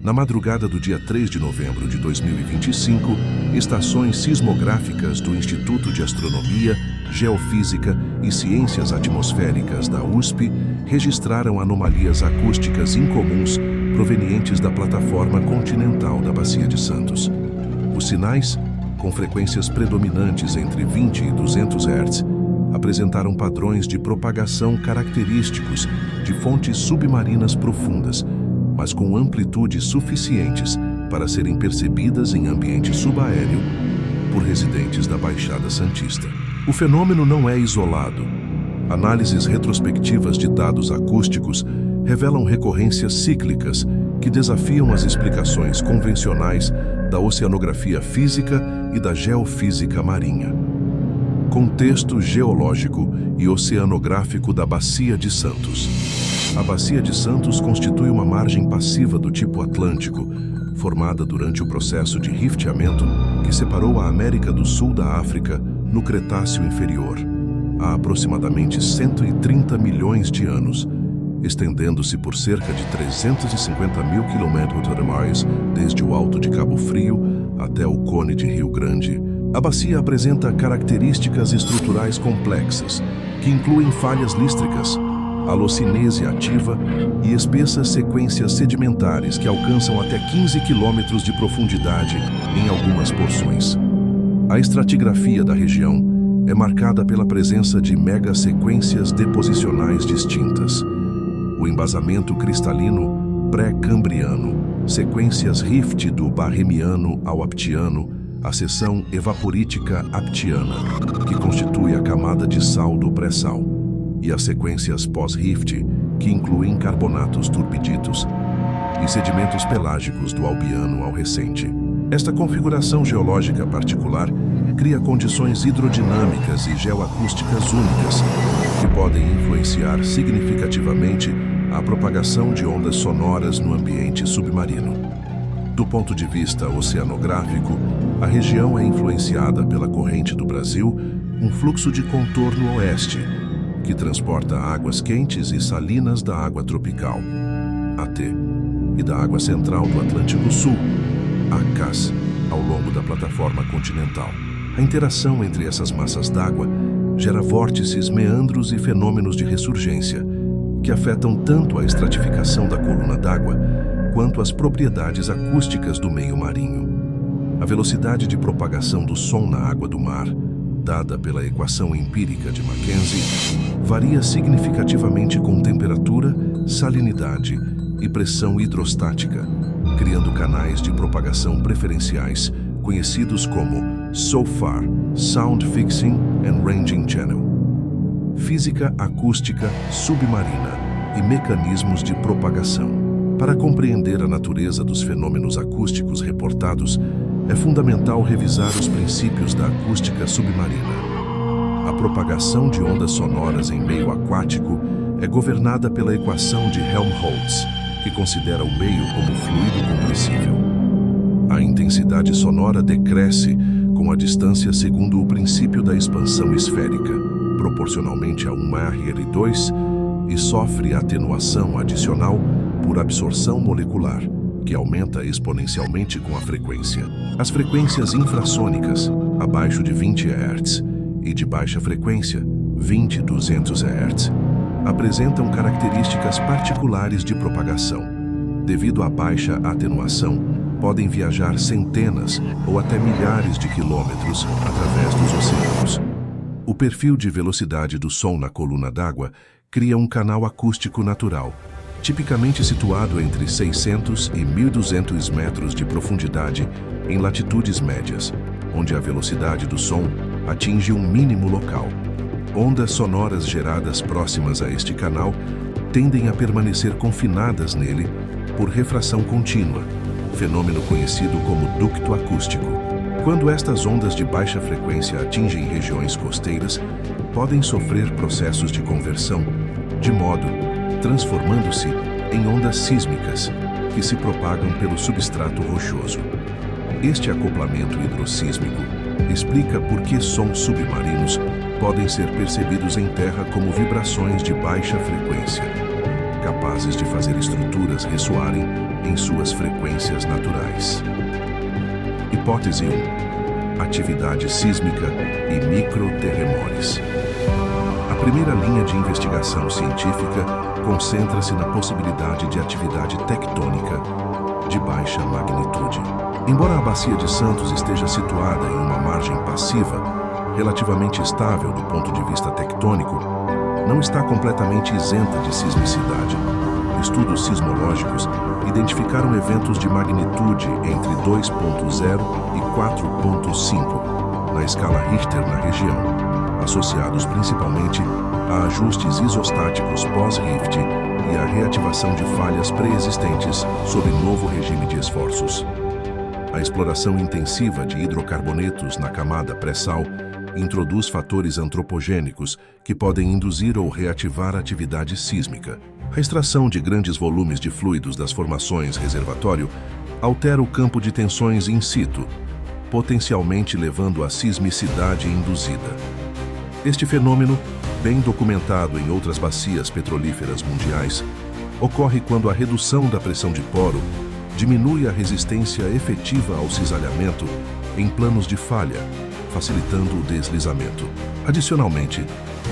Na madrugada do dia 3 de novembro de 2025, estações sismográficas do Instituto de Astronomia, Geofísica e Ciências Atmosféricas da USP registraram anomalias acústicas incomuns provenientes da plataforma continental da Bacia de Santos. Os sinais, com frequências predominantes entre 20 e 200 Hz, apresentaram padrões de propagação característicos de fontes submarinas profundas, mas com amplitudes suficientes para serem percebidas em ambiente subaéreo por residentes da Baixada Santista. O fenômeno não é isolado. Análises retrospectivas de dados acústicos revelam recorrências cíclicas que desafiam as explicações convencionais da oceanografia física e da geofísica marinha. Contexto geológico e oceanográfico da Bacia de Santos. A Bacia de Santos constitui uma margem passiva do tipo Atlântico, formada durante o processo de rifteamento que separou a América do Sul da África no Cretáceo Inferior, há aproximadamente 130 milhões de anos, estendendo-se por cerca de 350 mil quilômetros desde o Alto de Cabo Frio até o Cone de Rio Grande. A bacia apresenta características estruturais complexas, que incluem falhas lístricas, halocinese ativa e espessas sequências sedimentares que alcançam até 15 quilômetros de profundidade em algumas porções. A estratigrafia da região é marcada pela presença de megasequências deposicionais distintas. O embasamento cristalino pré-cambriano, sequências rift do Barremiano ao Aptiano, a seção evaporítica aptiana, que constitui a camada de sal do pré-sal, e as sequências pós-rift, que incluem carbonatos turbiditos, e sedimentos pelágicos do Albiano ao Recente. Esta configuração geológica particular cria condições hidrodinâmicas e geoacústicas únicas, que podem influenciar significativamente a propagação de ondas sonoras no ambiente submarino. Do ponto de vista oceanográfico, a região é influenciada pela corrente do Brasil, um fluxo de contorno oeste, que transporta águas quentes e salinas da água tropical, AT, e da água central do Atlântico Sul, ACAS, ao longo da plataforma continental. A interação entre essas massas d'água gera vórtices, meandros e fenômenos de ressurgência, que afetam tanto a estratificação da coluna d'água quanto as propriedades acústicas do meio marinho. A velocidade de propagação do som na água do mar, dada pela equação empírica de Mackenzie, varia significativamente com temperatura, salinidade e pressão hidrostática, criando canais de propagação preferenciais conhecidos como SOFAR, Sound Fixing and Ranging Channel. Física acústica submarina e mecanismos de propagação. Para compreender a natureza dos fenômenos acústicos reportados, é fundamental revisar os princípios da acústica submarina. A propagação de ondas sonoras em meio aquático é governada pela equação de Helmholtz, que considera o meio como fluido compressível. A intensidade sonora decresce com a distância segundo o princípio da expansão esférica, proporcionalmente a 1r/2, e sofre atenuação adicional por absorção molecular, que aumenta exponencialmente com a frequência. As frequências infrassônicas, abaixo de 20 Hz, e de baixa frequência, 20 e 200 Hz, apresentam características particulares de propagação. Devido à baixa atenuação, podem viajar centenas ou até milhares de quilômetros através dos oceanos. O perfil de velocidade do som na coluna d'água cria um canal acústico natural, tipicamente situado entre 600 e 1.200 metros de profundidade em latitudes médias, onde a velocidade do som atinge um mínimo local. Ondas sonoras geradas próximas a este canal tendem a permanecer confinadas nele por refração contínua, fenômeno conhecido como ducto acústico. Quando estas ondas de baixa frequência atingem regiões costeiras, podem sofrer processos de conversão, de modo transformando-se em ondas sísmicas, que se propagam pelo substrato rochoso. Este acoplamento hidrossísmico explica por que sons submarinos podem ser percebidos em terra como vibrações de baixa frequência. capazes de fazer estruturas ressoarem em suas frequências naturais. Hipótese 1. Atividade sísmica e microterremores. A primeira linha de investigação científica concentra-se na possibilidade de atividade tectônica de baixa magnitude. Embora a Bacia de Santos esteja situada em uma margem passiva, relativamente estável do ponto de vista tectônico, não está completamente isenta de sismicidade. Estudos sismológicos identificaram eventos de magnitude entre 2.0 e 4.5 na escala Richter na região, associados principalmente a ajustes isostáticos pós-rift e a reativação de falhas pré-existentes sob novo regime de esforços. A exploração intensiva de hidrocarbonetos na camada pré-sal introduz fatores antropogênicos que podem induzir ou reativar a atividade sísmica. A extração de grandes volumes de fluidos das formações reservatório altera o campo de tensões in situ, potencialmente levando à sismicidade induzida. Este fenômeno, bem documentado em outras bacias petrolíferas mundiais, ocorre quando a redução da pressão de poro diminui a resistência efetiva ao cisalhamento em planos de falha, facilitando o deslizamento. Adicionalmente,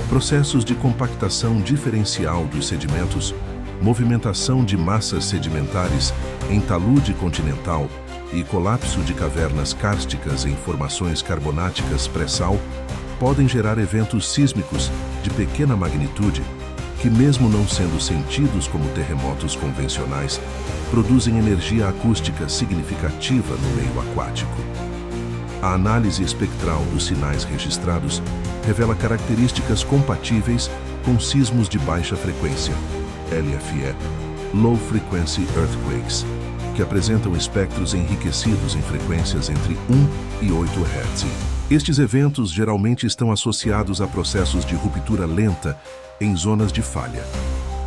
processos de compactação diferencial dos sedimentos, movimentação de massas sedimentares em talude continental e colapso de cavernas kársticas em formações carbonáticas pré-sal podem gerar eventos sísmicos de pequena magnitude que, mesmo não sendo sentidos como terremotos convencionais, produzem energia acústica significativa no meio aquático. A análise espectral dos sinais registrados revela características compatíveis com sismos de baixa frequência, LFE, Low Frequency Earthquakes, que apresentam espectros enriquecidos em frequências entre 1 e 8 Hz. Estes eventos geralmente estão associados a processos de ruptura lenta em zonas de falha,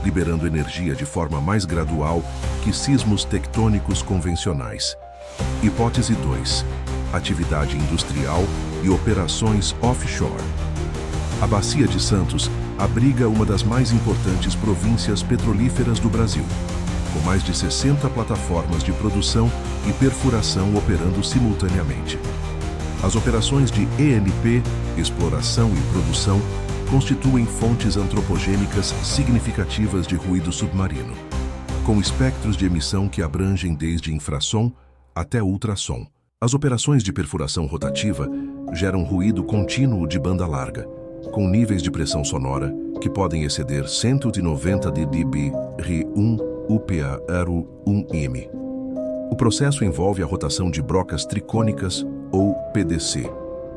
liberando energia de forma mais gradual que sismos tectônicos convencionais. Hipótese 2. Atividade industrial e operações offshore. A Bacia de Santos abriga uma das mais importantes províncias petrolíferas do Brasil, com mais de 60 plataformas de produção e perfuração operando simultaneamente. As operações de ENP, exploração e produção, constituem fontes antropogênicas significativas de ruído submarino, com espectros de emissão que abrangem desde infrassom até ultrassom. As operações de perfuração rotativa geram ruído contínuo de banda larga, com níveis de pressão sonora que podem exceder 190 dB Re1 UPA01M. O processo envolve a rotação de brocas tricônicas ou PDC,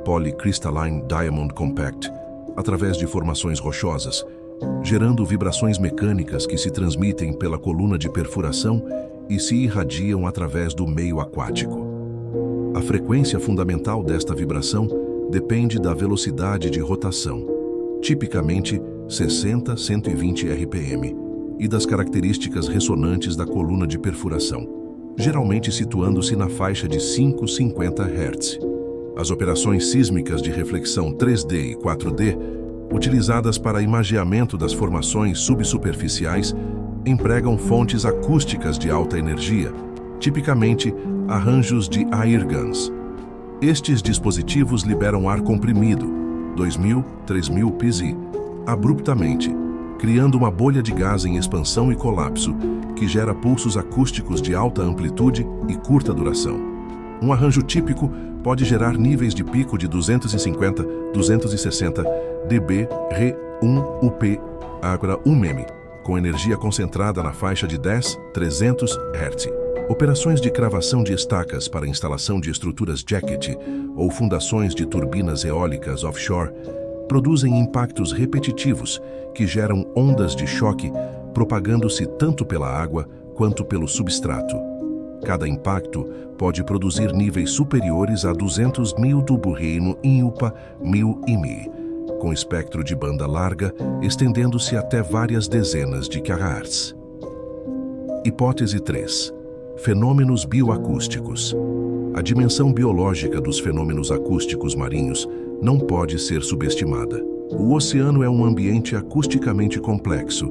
Polycrystalline Diamond Compact, através de formações rochosas, gerando vibrações mecânicas que se transmitem pela coluna de perfuração e se irradiam através do meio aquático. A frequência fundamental desta vibração depende da velocidade de rotação, tipicamente 60-120 RPM, e das características ressonantes da coluna de perfuração, geralmente situando-se na faixa de 5-50 Hz. As operações sísmicas de reflexão 3D e 4D, utilizadas para imageamento das formações subsuperficiais, empregam fontes acústicas de alta energia, tipicamente arranjos de airguns. Estes dispositivos liberam ar comprimido, 2000-3000 psi, abruptamente, criando uma bolha de gás em expansão e colapso que gera pulsos acústicos de alta amplitude e curta duração. Um arranjo típico pode gerar níveis de pico de 250-260 dB Re1 UP1M, com energia concentrada na faixa de 10-300 Hz. Operações de cravação de estacas para instalação de estruturas jacket ou fundações de turbinas eólicas offshore produzem impactos repetitivos que geram ondas de choque propagando-se tanto pela água quanto pelo substrato. Cada impacto pode produzir níveis superiores a 200.000 dB em UPA 1000 com espectro de banda larga estendendo-se até várias dezenas de kHz. Hipótese 3. Fenômenos bioacústicos. A dimensão biológica dos fenômenos acústicos marinhos não pode ser subestimada. O oceano é um ambiente acusticamente complexo,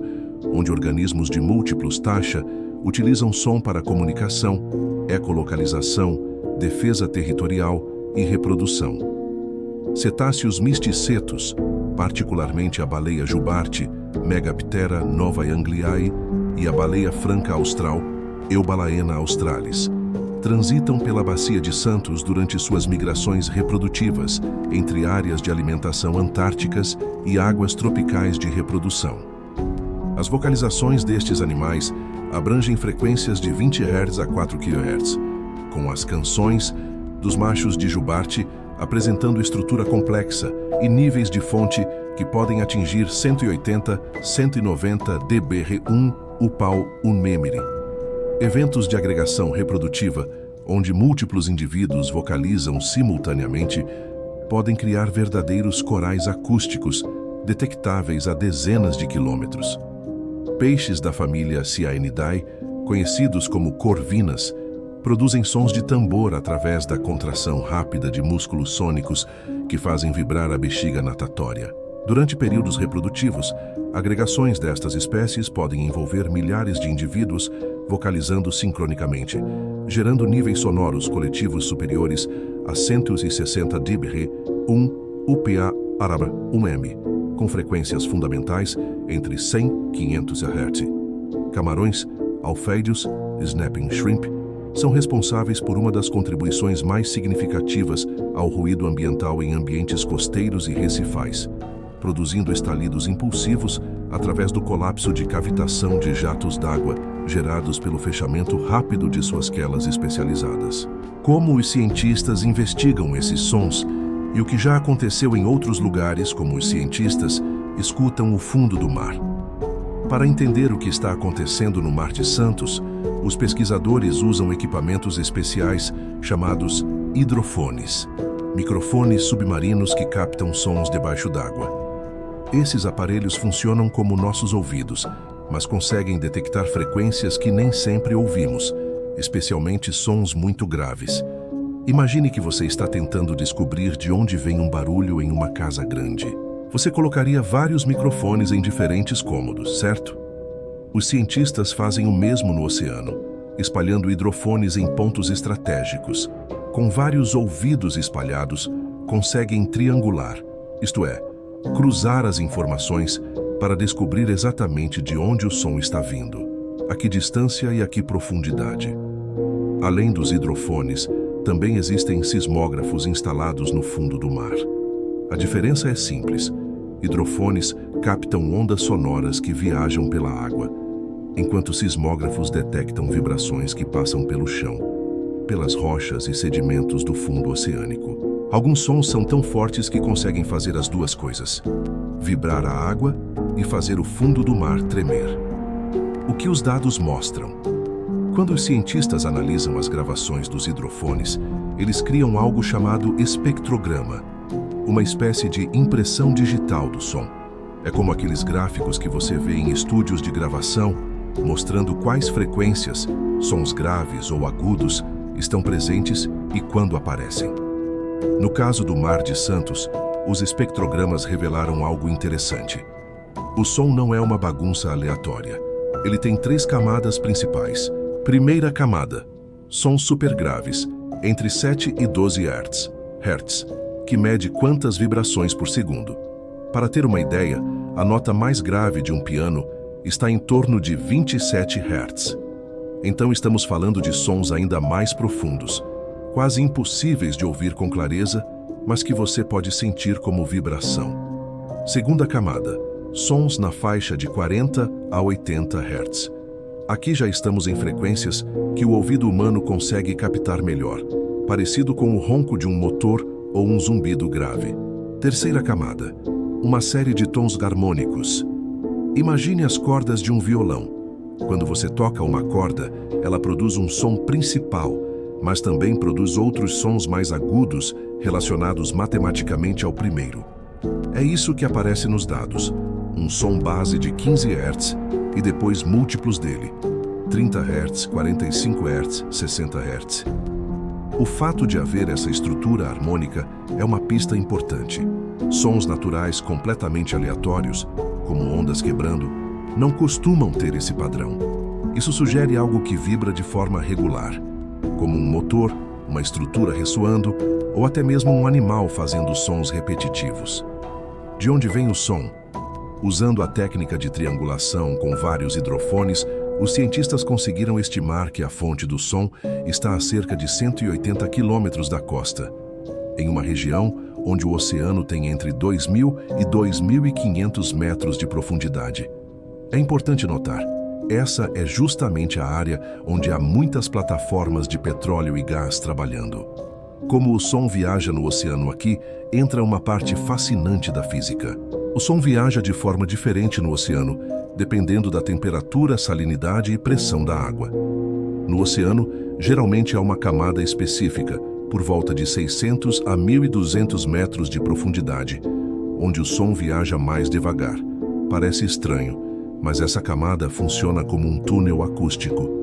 onde organismos de múltiplos taxa utilizam som para comunicação, ecolocalização, defesa territorial e reprodução. Cetáceos misticetos, particularmente a baleia jubarte, Megaptera novaeangliae, e a baleia franca austral, Eubalaena australis, transitam pela Bacia de Santos durante suas migrações reprodutivas entre áreas de alimentação antárticas e águas tropicais de reprodução. As vocalizações destes animais abrangem frequências de 20 Hz a 4 kHz, com as canções dos machos de jubarte apresentando estrutura complexa e níveis de fonte que podem atingir 180, 190 dBr1 upau unmemere. Eventos de agregação reprodutiva, onde múltiplos indivíduos vocalizam simultaneamente, podem criar verdadeiros corais acústicos, detectáveis a dezenas de quilômetros. Peixes da família Cyaenidae, conhecidos como corvinas, produzem sons de tambor através da contração rápida de músculos sônicos que fazem vibrar a bexiga natatória. Durante períodos reprodutivos, agregações destas espécies podem envolver milhares de indivíduos vocalizando sincronicamente, gerando níveis sonoros coletivos superiores a 160 dBr, 1 UPA arabra 1M, com frequências fundamentais entre 100 e 500 Hz. Camarões, alféideos, snapping shrimp, são responsáveis por uma das contribuições mais significativas ao ruído ambiental em ambientes costeiros e recifais, produzindo estalidos impulsivos através do colapso de cavitação de jatos d'água gerados pelo fechamento rápido de suas quelas especializadas. Como os cientistas investigam esses sons e o que já aconteceu em outros lugares, como os cientistas escutam o fundo do mar. Para entender o que está acontecendo no Mar de Santos, os pesquisadores usam equipamentos especiais chamados hidrofones, microfones submarinos que captam sons debaixo d'água. Esses aparelhos funcionam como nossos ouvidos, mas conseguem detectar frequências que nem sempre ouvimos, especialmente sons muito graves. Imagine que você está tentando descobrir de onde vem um barulho em uma casa grande. Você colocaria vários microfones em diferentes cômodos, certo? Os cientistas fazem o mesmo no oceano, espalhando hidrofones em pontos estratégicos. Com vários ouvidos espalhados, conseguem triangular, isto é, cruzar as informações para descobrir exatamente de onde o som está vindo, a que distância e a que profundidade. Além dos hidrofones, também existem sismógrafos instalados no fundo do mar. A diferença é simples. Hidrofones captam ondas sonoras que viajam pela água, enquanto sismógrafos detectam vibrações que passam pelo chão, pelas rochas e sedimentos do fundo oceânico. Alguns sons são tão fortes que conseguem fazer as duas coisas: vibrar a água e fazer o fundo do mar tremer. O que os dados mostram? Quando os cientistas analisam as gravações dos hidrofones, eles criam algo chamado espectrograma, uma espécie de impressão digital do som. É como aqueles gráficos que você vê em estúdios de gravação, mostrando quais frequências, sons graves ou agudos, estão presentes e quando aparecem. No caso do Mar de Santos, os espectrogramas revelaram algo interessante. O som não é uma bagunça aleatória. Ele tem 3 camadas principais. Primeira camada, sons supergraves, entre 7 e 12 Hz, que mede quantas vibrações por segundo. Para ter uma ideia, a nota mais grave de um piano está em torno de 27 Hz. Então estamos falando de sons ainda mais profundos, quase impossíveis de ouvir com clareza, mas que você pode sentir como vibração. Segunda camada, sons na faixa de 40 a 80 Hz. Aqui já estamos em frequências que o ouvido humano consegue captar melhor, parecido com o ronco de um motor ou um zumbido grave. Terceira camada, uma série de tons harmônicos. Imagine as cordas de um violão. Quando você toca uma corda, ela produz um som principal, mas também produz outros sons mais agudos relacionados matematicamente ao primeiro. É isso que aparece nos dados: um som base de 15 Hz e depois múltiplos dele: 30 Hz, 45 Hz, 60 Hz. O fato de haver essa estrutura harmônica é uma pista importante. Sons naturais completamente aleatórios, como ondas quebrando, não costumam ter esse padrão. Isso sugere algo que vibra de forma regular, como um motor, uma estrutura ressoando ou até mesmo um animal fazendo sons repetitivos. De onde vem o som? Usando a técnica de triangulação com vários hidrofones, os cientistas conseguiram estimar que a fonte do som está a cerca de 180 quilômetros da costa, em uma região onde o oceano tem entre 2.000 e 2.500 metros de profundidade. É importante notar, essa é justamente a área onde há muitas plataformas de petróleo e gás trabalhando. Como o som viaja no oceano aqui, entra uma parte fascinante da física. O som viaja de forma diferente no oceano, dependendo da temperatura, salinidade e pressão da água. No oceano, geralmente há uma camada específica, por volta de 600 a 1.200 metros de profundidade, onde o som viaja mais devagar. Parece estranho, mas essa camada funciona como um túnel acústico.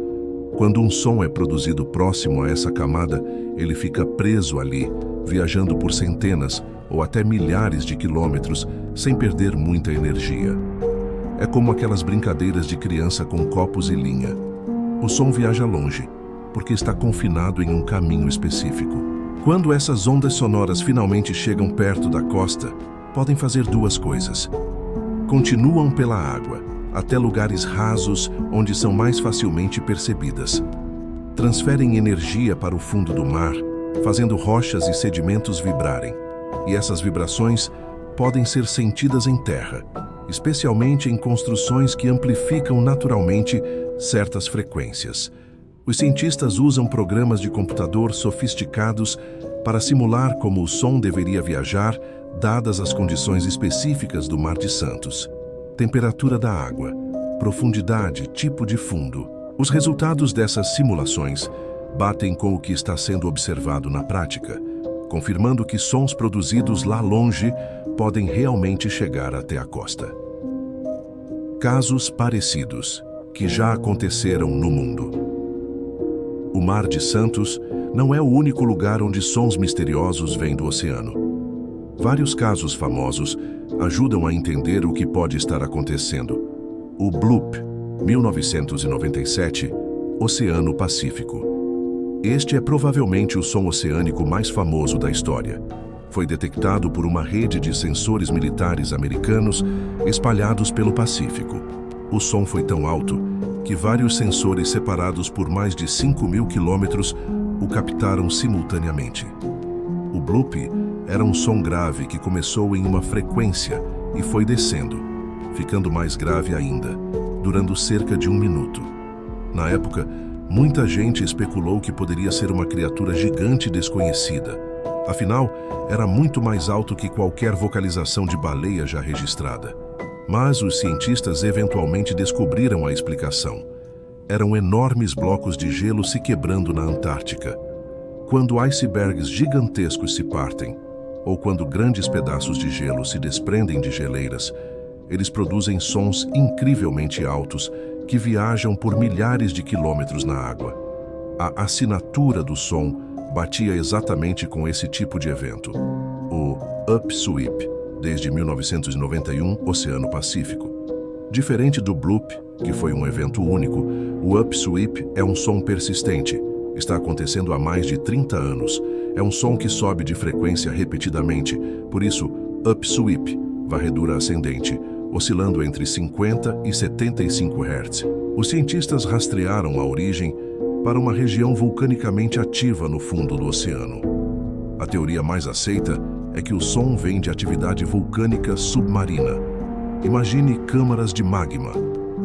Quando um som é produzido próximo a essa camada, ele fica preso ali, viajando por centenas ou até milhares de quilômetros, sem perder muita energia. É como aquelas brincadeiras de criança com copos e linha. O som viaja longe, porque está confinado em um caminho específico. Quando essas ondas sonoras finalmente chegam perto da costa, podem fazer duas coisas. Continuam pela água, até lugares rasos onde são mais facilmente percebidas. Transferem energia para o fundo do mar, fazendo rochas e sedimentos vibrarem. E essas vibrações podem ser sentidas em terra, especialmente em construções que amplificam naturalmente certas frequências. Os cientistas usam programas de computador sofisticados para simular como o som deveria viajar, dadas as condições específicas do Mar de Santos. Temperatura da água, profundidade, tipo de fundo. Os resultados dessas simulações batem com o que está sendo observado na prática, confirmando que sons produzidos lá longe podem realmente chegar até a costa. Casos parecidos, que já aconteceram no mundo. O Mar de Santos não é o único lugar onde sons misteriosos vêm do oceano. Vários casos famosos ajudam a entender o que pode estar acontecendo. O Bloop, 1997, Oceano Pacífico. Este é provavelmente o som oceânico mais famoso da história. Foi detectado por uma rede de sensores militares americanos espalhados pelo Pacífico. O som foi tão alto que vários sensores separados por mais de 5.000 quilômetros o captaram simultaneamente. O Bloop era um som grave que começou em uma frequência e foi descendo, ficando mais grave ainda, durando cerca de 1 minuto. Na época, muita gente especulou que poderia ser uma criatura gigante desconhecida. Afinal, era muito mais alto que qualquer vocalização de baleia já registrada. Mas os cientistas eventualmente descobriram a explicação. Eram enormes blocos de gelo se quebrando na Antártica. Quando icebergs gigantescos se partem, ou quando grandes pedaços de gelo se desprendem de geleiras, eles produzem sons incrivelmente altos que viajam por milhares de quilômetros na água. A assinatura do som batia exatamente com esse tipo de evento, o upsweep, desde 1991, Oceano Pacífico. Diferente do bloop, que foi um evento único, o upsweep é um som persistente. Está acontecendo há mais de 30 anos. É um som que sobe de frequência repetidamente, por isso, upsweep, varredura ascendente, oscilando entre 50 e 75 Hz. Os cientistas rastrearam a origem para uma região vulcanicamente ativa no fundo do oceano. A teoria mais aceita é que o som vem de atividade vulcânica submarina. Imagine câmaras de magma,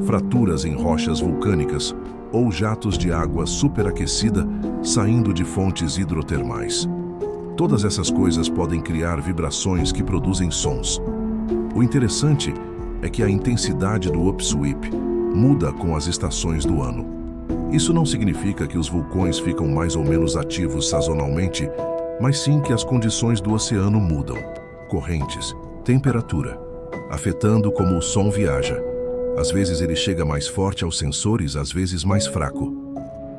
fraturas em rochas vulcânicas ou jatos de água superaquecida saindo de fontes hidrotermais. Todas essas coisas podem criar vibrações que produzem sons. O interessante é que a intensidade do upsweep muda com as estações do ano. Isso não significa que os vulcões ficam mais ou menos ativos sazonalmente, mas sim que as condições do oceano mudam, correntes, temperatura, afetando como o som viaja. Às vezes ele chega mais forte aos sensores, às vezes mais fraco.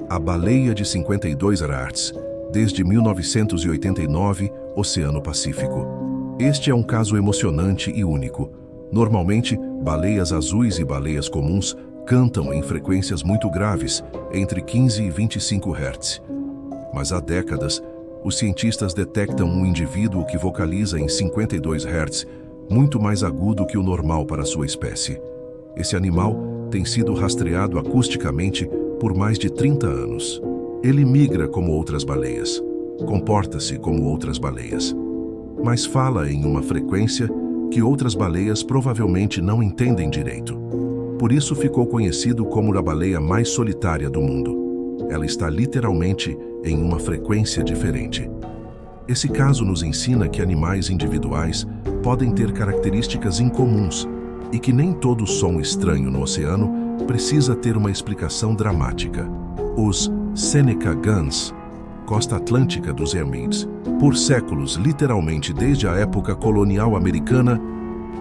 A baleia de 52 Hz, desde 1989, Oceano Pacífico. Este é um caso emocionante e único. Normalmente, baleias azuis e baleias comuns cantam em frequências muito graves, entre 15 e 25 Hz. Mas há décadas, os cientistas detectam um indivíduo que vocaliza em 52 Hz, muito mais agudo que o normal para sua espécie. Esse animal tem sido rastreado acusticamente por mais de 30 anos. Ele migra como outras baleias, comporta-se como outras baleias, mas fala em uma frequência que outras baleias provavelmente não entendem direito. Por isso ficou conhecido como a baleia mais solitária do mundo. Ela está literalmente em uma frequência diferente. Esse caso nos ensina que animais individuais podem ter características incomuns e que nem todo som estranho no oceano precisa ter uma explicação dramática. Os Seneca Guns, costa atlântica dos Emids. Por séculos, literalmente desde a época colonial americana,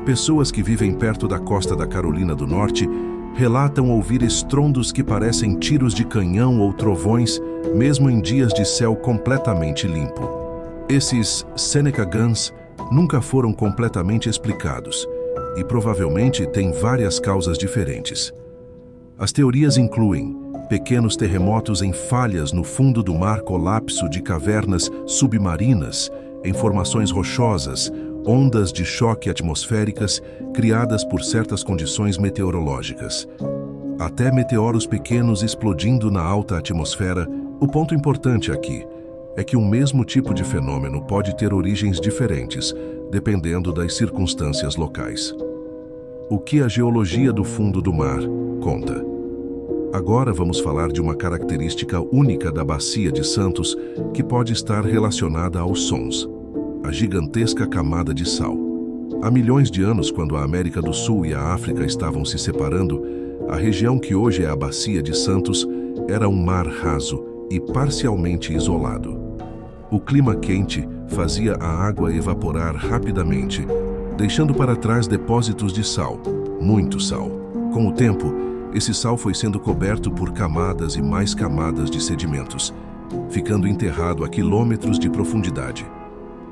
pessoas que vivem perto da costa da Carolina do Norte relatam ouvir estrondos que parecem tiros de canhão ou trovões, mesmo em dias de céu completamente limpo. Esses Seneca Guns nunca foram completamente explicados e provavelmente têm várias causas diferentes. As teorias incluem pequenos terremotos em falhas no fundo do mar, colapso de cavernas submarinas, em formações rochosas, ondas de choque atmosféricas criadas por certas condições meteorológicas, até meteoros pequenos explodindo na alta atmosfera. O ponto importante aqui é que um mesmo tipo de fenômeno pode ter origens diferentes, dependendo das circunstâncias locais. O que a geologia do fundo do mar conta? Agora vamos falar de uma característica única da Bacia de Santos que pode estar relacionada aos sons: a gigantesca camada de sal. Há milhões de anos, quando a América do Sul e a África estavam se separando, a região que hoje é a Bacia de Santos era um mar raso e parcialmente isolado. O clima quente fazia a água evaporar rapidamente, deixando para trás depósitos de sal, muito sal. Com o tempo, esse sal foi sendo coberto por camadas e mais camadas de sedimentos, ficando enterrado a quilômetros de profundidade.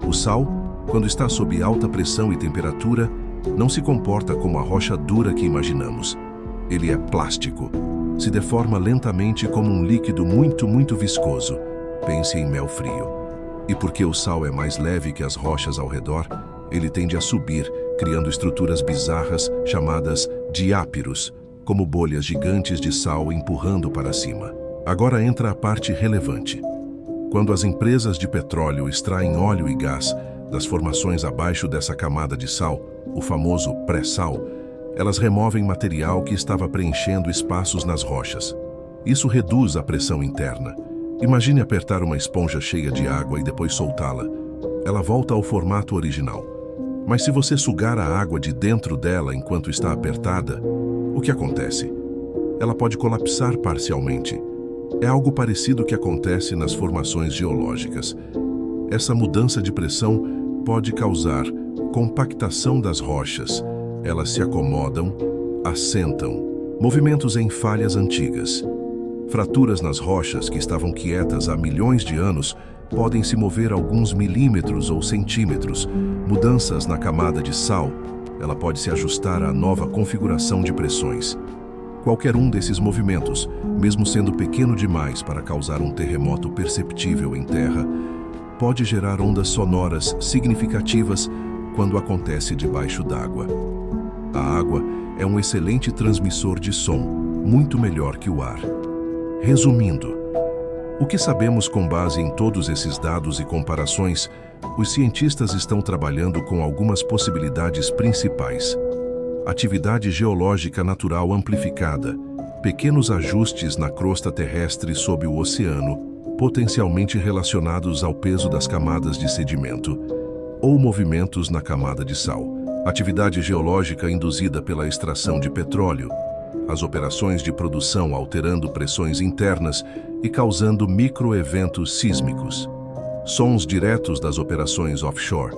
O sal, quando está sob alta pressão e temperatura, não se comporta como a rocha dura que imaginamos. Ele é plástico. Se deforma lentamente como um líquido muito viscoso. Pense em mel frio. E porque o sal é mais leve que as rochas ao redor, ele tende a subir, criando estruturas bizarras chamadas diápiros, como bolhas gigantes de sal empurrando para cima. Agora entra a parte relevante. Quando as empresas de petróleo extraem óleo e gás das formações abaixo dessa camada de sal, o famoso pré-sal, elas removem material que estava preenchendo espaços nas rochas. Isso reduz a pressão interna. Imagine apertar uma esponja cheia de água e depois soltá-la. Ela volta ao formato original. Mas se você sugar a água de dentro dela enquanto está apertada, o que acontece? Ela pode colapsar parcialmente. É algo parecido que acontece nas formações geológicas. Essa mudança de pressão pode causar compactação das rochas. Elas se acomodam, assentam, movimentos em falhas antigas. Fraturas nas rochas que estavam quietas há milhões de anos podem se mover alguns milímetros ou centímetros. Mudanças na camada de sal, ela pode se ajustar à nova configuração de pressões. Qualquer um desses movimentos, mesmo sendo pequeno demais para causar um terremoto perceptível em terra, pode gerar ondas sonoras significativas quando acontece debaixo d'água. A água é um excelente transmissor de som, muito melhor que o ar. Resumindo, o que sabemos com base em todos esses dados e comparações, os cientistas estão trabalhando com algumas possibilidades principais. Atividade geológica natural amplificada, pequenos ajustes na crosta terrestre sob o oceano, potencialmente relacionados ao peso das camadas de sedimento, ou movimentos na camada de sal. Atividade geológica induzida pela extração de petróleo, as operações de produção alterando pressões internas e causando microeventos sísmicos. Sons diretos das operações offshore,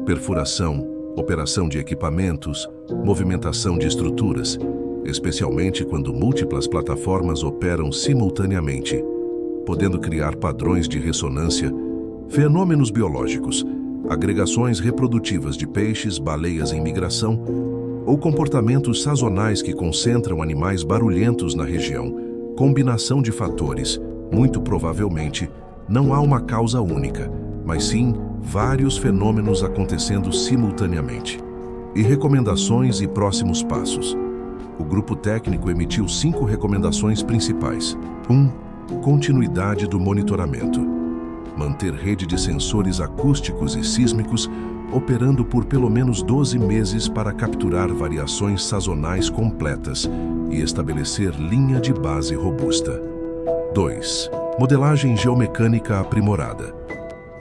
perfuração, operação de equipamentos, movimentação de estruturas, especialmente quando múltiplas plataformas operam simultaneamente, podendo criar padrões de ressonância, fenômenos biológicos, agregações reprodutivas de peixes, baleias em migração, ou comportamentos sazonais que concentram animais barulhentos na região, combinação de fatores, muito provavelmente, não há uma causa única, mas sim vários fenômenos acontecendo simultaneamente. E recomendações e próximos passos. O grupo técnico emitiu 5 recomendações principais. 1. Continuidade do monitoramento. Manter rede de sensores acústicos e sísmicos operando por pelo menos 12 meses para capturar variações sazonais completas e estabelecer linha de base robusta. 2. Modelagem geomecânica aprimorada.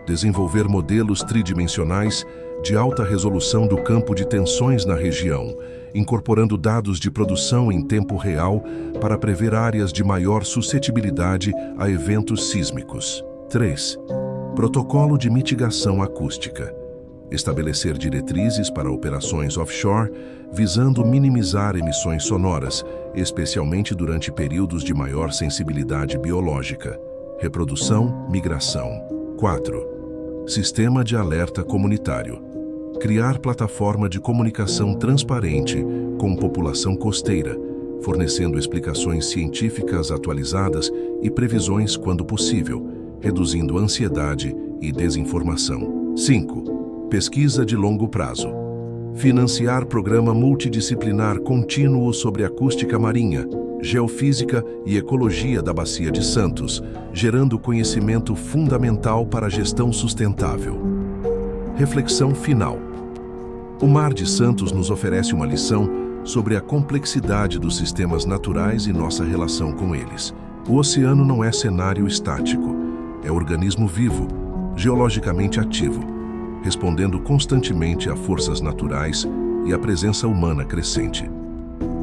Desenvolver modelos tridimensionais de alta resolução do campo de tensões na região, incorporando dados de produção em tempo real para prever áreas de maior suscetibilidade a eventos sísmicos. 3. Protocolo de mitigação acústica. Estabelecer diretrizes para operações offshore, visando minimizar emissões sonoras, especialmente durante períodos de maior sensibilidade biológica. Reprodução, migração. 4. Sistema de alerta comunitário. Criar plataforma de comunicação transparente com população costeira, fornecendo explicações científicas atualizadas e previsões quando possível, reduzindo ansiedade e desinformação. 5. Pesquisa de longo prazo. Financiar programa multidisciplinar contínuo sobre acústica marinha, geofísica e ecologia da Bacia de Santos, gerando conhecimento fundamental para a gestão sustentável. Reflexão final. O Mar de Santos nos oferece uma lição sobre a complexidade dos sistemas naturais e nossa relação com eles. O oceano não é cenário estático, é organismo vivo, geologicamente ativo, respondendo constantemente a forças naturais e à presença humana crescente.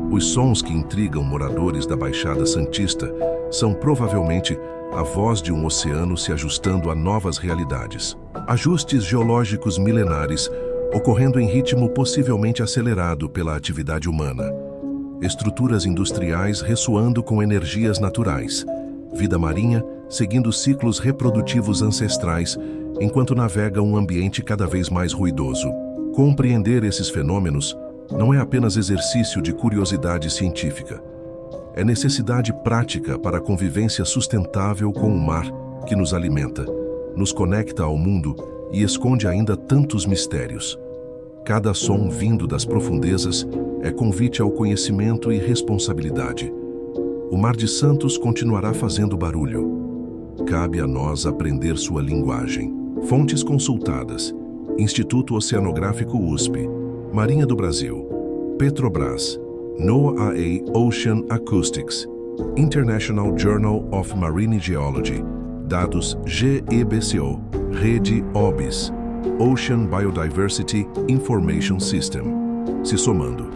Os sons que intrigam moradores da Baixada Santista são provavelmente a voz de um oceano se ajustando a novas realidades. Ajustes geológicos milenares ocorrendo em ritmo possivelmente acelerado pela atividade humana. Estruturas industriais ressoando com energias naturais. Vida marinha seguindo ciclos reprodutivos ancestrais enquanto navega um ambiente cada vez mais ruidoso. Compreender esses fenômenos não é apenas exercício de curiosidade científica. É necessidade prática para a convivência sustentável com o mar que nos alimenta, nos conecta ao mundo e esconde ainda tantos mistérios. Cada som vindo das profundezas é convite ao conhecimento e responsabilidade. O Mar de Santos continuará fazendo barulho. Cabe a nós aprender sua linguagem. Fontes consultadas: Instituto Oceanográfico USP, Marinha do Brasil, Petrobras, NOAA Ocean Acoustics, International Journal of Marine Geology, dados GEBCO, Rede OBIS, Ocean Biodiversity Information System. Se somando,